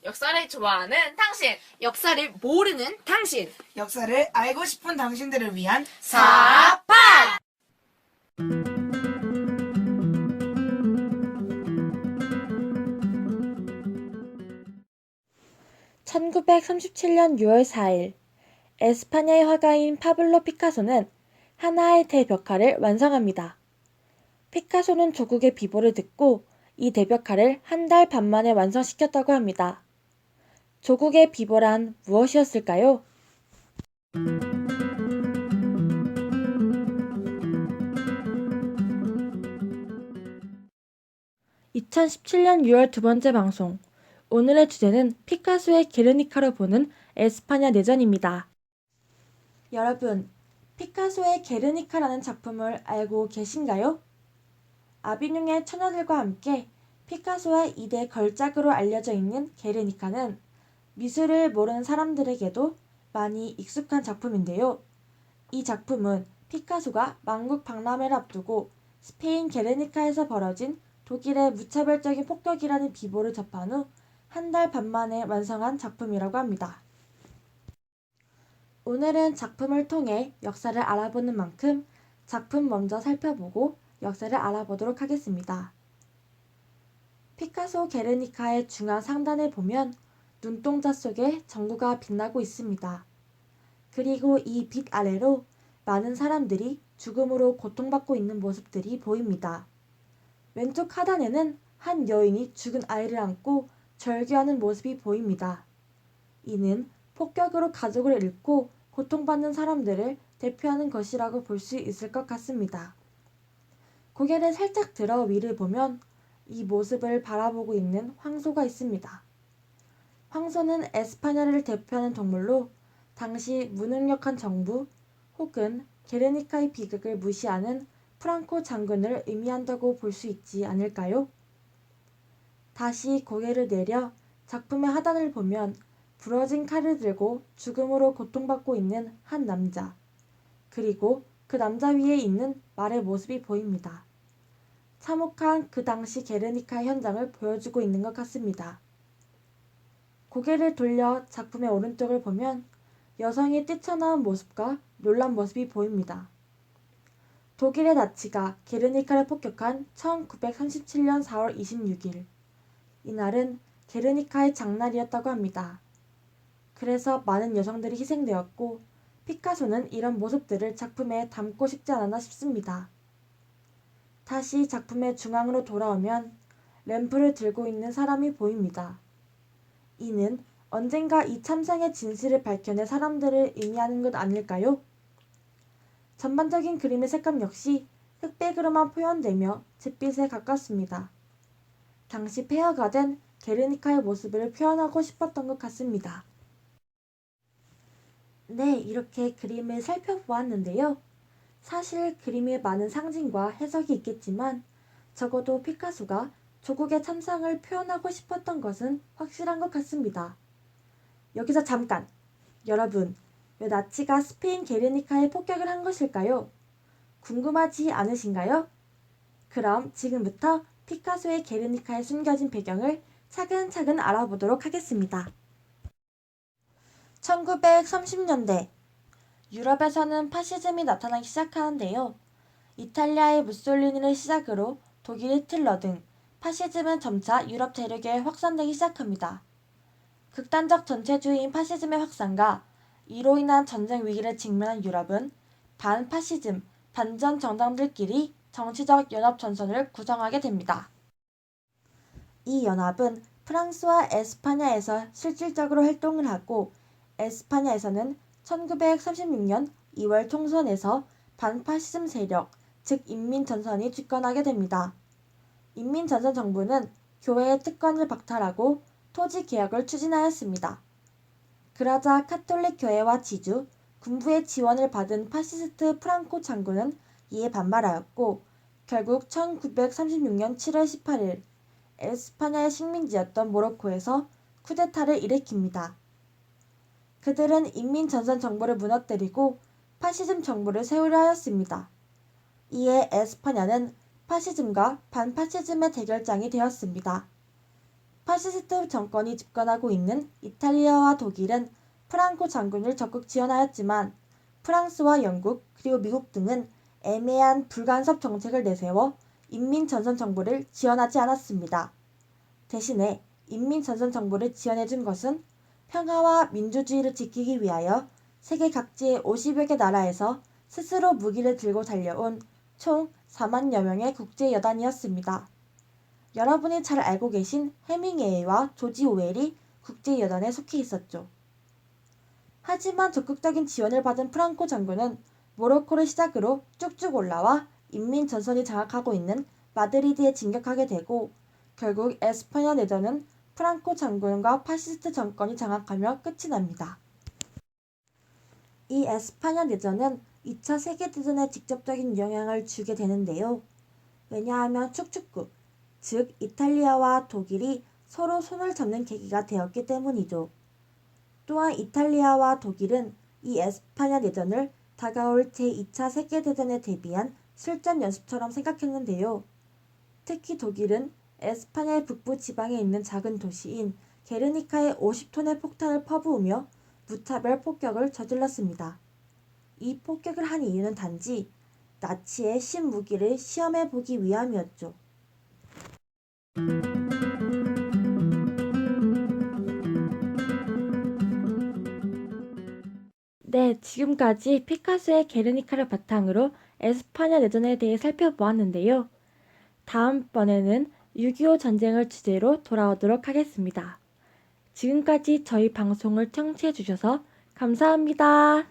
역사를 좋아하는 당신, 역사를 모르는 당신. 역사를 알고 싶은 당신들을 위한 사판! 1937년 6월 4일, 에스파냐의 화가인 파블로 피카소는 하나의 대벽화를 완성합니다. 피카소는 조국의 비보를 듣고 이 대벽화를 한 달 반 만에 완성시켰다고 합니다. 조국의 비보란 무엇이었을까요? 2017년 6월 두 번째 방송. 오늘의 주제는 피카소의 게르니카로 보는 에스파냐 내전입니다. 여러분, 피카소의 게르니카라는 작품을 알고 계신가요? 아비뇽의 처녀들과 함께 피카소의 2대 걸작으로 알려져 있는 게르니카는 미술을 모르는 사람들에게도 많이 익숙한 작품인데요. 이 작품은 피카소가 만국 박람회를 앞두고 스페인 게르니카에서 벌어진 독일의 무차별적인 폭격이라는 비보를 접한 후 한 달 반 만에 완성한 작품이라고 합니다. 오늘은 작품을 통해 역사를 알아보는 만큼 작품 먼저 살펴보고 역사를 알아보도록 하겠습니다. 피카소 게르니카의 중앙 상단에 보면 눈동자 속에 전구가 빛나고 있습니다. 그리고 이 빛 아래로 많은 사람들이 죽음으로 고통받고 있는 모습들이 보입니다. 왼쪽 하단에는 한 여인이 죽은 아이를 안고 절규하는 모습이 보입니다. 이는 폭격으로 가족을 잃고 고통받는 사람들을 대표하는 것이라고 볼 수 있을 것 같습니다. 고개를 살짝 들어 위를 보면 이 모습을 바라보고 있는 황소가 있습니다. 황소는 에스파냐를 대표하는 동물로 당시 무능력한 정부 혹은 게르니카의 비극을 무시하는 프랑코 장군을 의미한다고 볼 수 있지 않을까요? 다시 고개를 내려 작품의 하단을 보면 부러진 칼을 들고 죽음으로 고통받고 있는 한 남자, 그리고 그 남자 위에 있는 말의 모습이 보입니다. 참혹한 그 당시 게르니카 현장을 보여주고 있는 것 같습니다. 고개를 돌려 작품의 오른쪽을 보면 여성이 뛰쳐나온 모습과 놀란 모습이 보입니다. 독일의 나치가 게르니카를 폭격한 1937년 4월 26일. 이날은 게르니카의 장날이었다고 합니다. 그래서 많은 여성들이 희생되었고 피카소는 이런 모습들을 작품에 담고 싶지 않았나 싶습니다. 다시 작품의 중앙으로 돌아오면 램프를 들고 있는 사람이 보입니다. 이는 언젠가 이 참상의 진실을 밝혀낸 사람들을 의미하는 것 아닐까요? 전반적인 그림의 색감 역시 흑백으로만 표현되며 잿빛에 가깝습니다. 당시 폐허가 된 게르니카의 모습을 표현하고 싶었던 것 같습니다. 네, 이렇게 그림을 살펴보았는데요. 사실 그림에 많은 상징과 해석이 있겠지만 적어도 피카소가 조국의 참상을 표현하고 싶었던 것은 확실한 것 같습니다. 여기서 잠깐! 여러분, 왜 나치가 스페인 게르니카에 폭격을 한 것일까요? 궁금하지 않으신가요? 그럼 지금부터 피카소의 게르니카에 숨겨진 배경을 차근차근 알아보도록 하겠습니다. 1930년대 유럽에서는 파시즘이 나타나기 시작하는데요. 이탈리아의 무솔리니를 시작으로 독일 히틀러 등 파시즘은 점차 유럽 대륙에 확산되기 시작합니다. 극단적 전체주의인 파시즘의 확산과 이로 인한 전쟁 위기를 직면한 유럽은 반파시즘, 반전 정당들끼리 정치적 연합 전선을 구성하게 됩니다. 이 연합은 프랑스와 에스파냐에서 실질적으로 활동을 하고 에스파냐에서는 1936년 2월 총선에서 반파시즘 세력, 즉 인민전선이 집권하게 됩니다. 인민전선 정부는 교회의 특권을 박탈하고 토지 개혁을 추진하였습니다. 그러자 카톨릭 교회와 지주, 군부의 지원을 받은 파시스트 프랑코 장군은 이에 반발하였고 결국 1936년 7월 18일 에스파냐의 식민지였던 모로코에서 쿠데타를 일으킵니다. 그들은 인민전선 정부를 무너뜨리고 파시즘 정부를 세우려 하였습니다. 이에 에스파냐는 파시즘과 반파시즘의 대결장이 되었습니다. 파시스트 정권이 집권하고 있는 이탈리아와 독일은 프랑코 장군을 적극 지원하였지만 프랑스와 영국 그리고 미국 등은 애매한 불간섭 정책을 내세워 인민전선정부를 지원하지 않았습니다. 대신에 인민전선정부를 지원해준 것은 평화와 민주주의를 지키기 위하여 세계 각지의 50여 개 나라에서 스스로 무기를 들고 달려온 총 4만여 명의 국제여단이었습니다. 여러분이 잘 알고 계신 해밍웨이와 조지 오웰이 국제여단에 속해 있었죠. 하지만 적극적인 지원을 받은 프랑코 장군은 모로코를 시작으로 쭉쭉 올라와 인민전선이 장악하고 있는 마드리드에 진격하게 되고 결국 에스파냐 내전은 프랑코 장군과 파시스트 정권이 장악하며 끝이 납니다. 이 에스파냐 내전은 2차 세계대전에 직접적인 영향을 주게 되는데요. 왜냐하면 축축국, 즉 이탈리아와 독일이 서로 손을 잡는 계기가 되었기 때문이죠. 또한 이탈리아와 독일은 이 에스파냐 내전을 다가올 제2차 세계대전에 대비한 실전 연습처럼 생각했는데요. 특히 독일은 에스파냐의 북부 지방에 있는 작은 도시인 게르니카에 50톤의 폭탄을 퍼부으며 무차별 폭격을 저질렀습니다. 이 폭격을 한 이유는 단지 나치의 신무기를 시험해 보기 위함이었죠. 네, 지금까지 피카소의 게르니카를 바탕으로 에스파냐 내전에 대해 살펴보았는데요. 다음번에는 6.25 전쟁을 주제로 돌아오도록 하겠습니다. 지금까지 저희 방송을 청취해 주셔서 감사합니다.